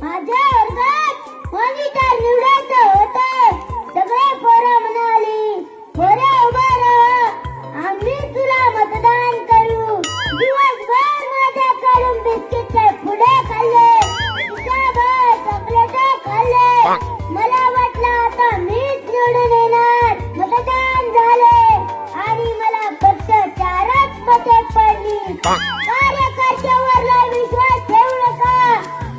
माझ्या वर्गात मॉनिटर निवडायचं होतं. सगळे पोरं म्हणाली, पोरं उभा राहा, आम्ही तुला मतदान करू. दिवसभर माझ्याकडून बिस्किटचे पुडे खाल्ले, खिशाभर चॉकलेट खाल्ले. मला वाटलं आता मीच निवडून येणार. मतदान झाले आणि मला फक्त 4च मते पडली. कार्यकर्त्यावर लय विश्वास ठेवू नका.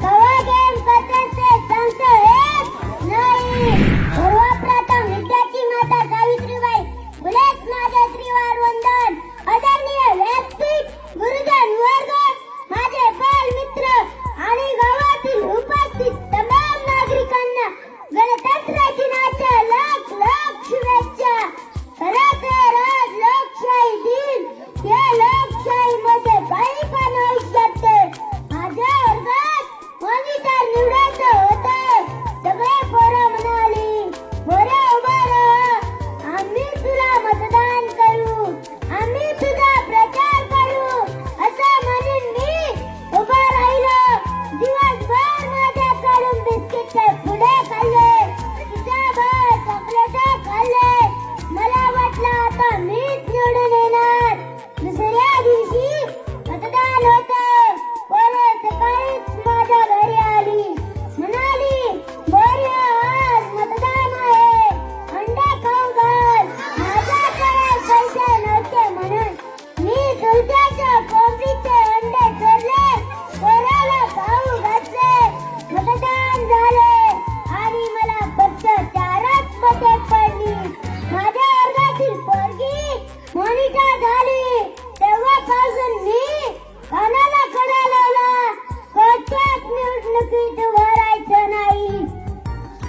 कवा गेम करते ते सांगतो हेच नाही. सर्वप्रथम विद्यार्थी माता सावित्रीबाई फुलेच माझे त्रिवार वंदन. आदरणीय व्यासपीठ, गुरुजन वर्ग, माझे बालमित्र आणि गावातील उपस्थित तमाम नागरिकांना गणतंत्र दिनाच्या लाख लाख शुभेच्छा. खरं तर आज लोकशाही दिन. या लोकशाहीमध्ये काही पण होऊ शकते. माझ्या वर्गात मॉनिटर निवडायचं होतं. सगळे पोरं म्हणाली, पोरं उभा राहा, आम्ही तुला मतदान करू, आम्ही तुझा प्रचार करू. असं म्हणून मी उभा राहिलो. दिवसभर माझ्याकडून बिस्किटचे पुडे खाल्ले, खिशाभर चॉकलेट खाल्ले. मला वाटलं आता मीच निवडून येणार. दुसऱ्या दिवशी मतदान होतं. पोरं सकाळीच माझ्या घरी आली. म्हणाली, बोऱ्या आज मतदान आहे, अंडे खाऊ घाल. माझ्याकडे पैसे नव्हते म्हणून मी दुधाच्या कोंबडीचे अंडे चोरले, पोराला खाऊ घातले. मतदान झाले आणि मला फक्त 4च मते पडली. माझ्या वर्गातील पोरगी मॉनिटर झाली. तेव्हापासून मी कानाला खडा लावला. कोणत्याच निवडणुकीत उभं राहायचं नाही.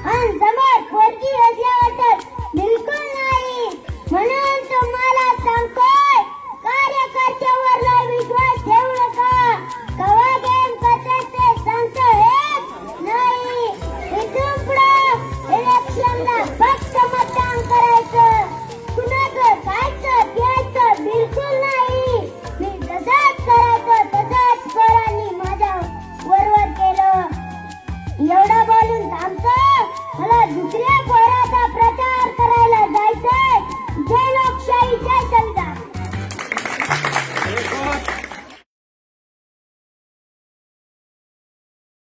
आणि समोर पोरगी असल्यावर तर बिलकुल नाही. म्हणून तुम्हाला सांगतोय, कार्यकर्त्यावर लय विश्वास ठेवू नका. कवा गेम करते ते सांगतो हेच नाही. इथून पुढं इलेक्शनला फक्त मतदान करायचं. कुणाचं खायचं प्यायचं बिलकुल नाही. मी जसंच करायचं तसंच पोरांनी माझ्या बरोबर केलं. एवढं बोलून थांबतो. मला दुसऱ्या